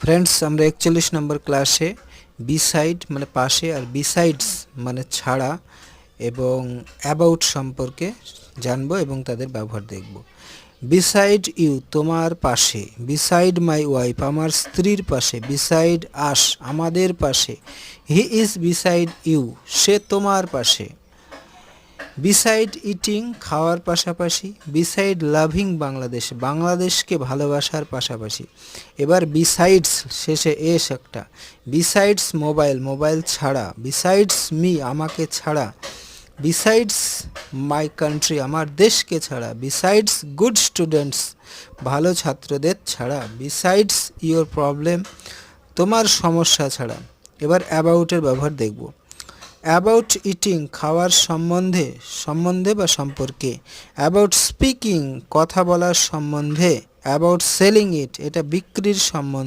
Friends আমরা 41 নম্বর ক্লাসে beside মানে পাশে আর বিসাইডস মানে ছাড়া এবং অ্যাবাউট সম্পর্কে জানবো এবং তাদের ব্যবহার দেখব। বিসাইড ইউ তোমার পাশে, বিসাইড মাই ওয়াইফ আমার স্ত্রীর পাশে, বিসাইড আস আমাদের পাশে, হি ইজ বিসাইড ইউ সে তোমার পাশে। বিসাইড ইটিং খাওয়ার পাশাপাশি, বিসাইড লাভিং বাংলাদেশ বাংলাদেশকে ভালোবাসার পাশাপাশি। এবার বিসাইডস শেষে এস একটা, বিসাইডস মোবাইল মোবাইল ছাড়া, বিসাইডস মি আমাকে ছাড়া, বিসাইডস মাই কান্ট্রি আমার দেশকে ছাড়া, বিসাইডস গুড স্টুডেন্টস ভালো ছাত্রদের ছাড়া, বিসাইডস ইয়োর প্রবলেম তোমার সমস্যা ছাড়া। এবার অ্যাবাউটের ব্যবহার দেখব। অ্যাবাউট ইটিং খাওয়ার সম্বন্ধে সম্বন্ধে বা সম্পর্কে, অ্যাবাউট স্পিকিং কথা বলার সম্বন্ধে, অ্যাবাউট সেলিং ইট এটা বিক্রির সম্বন্ধে।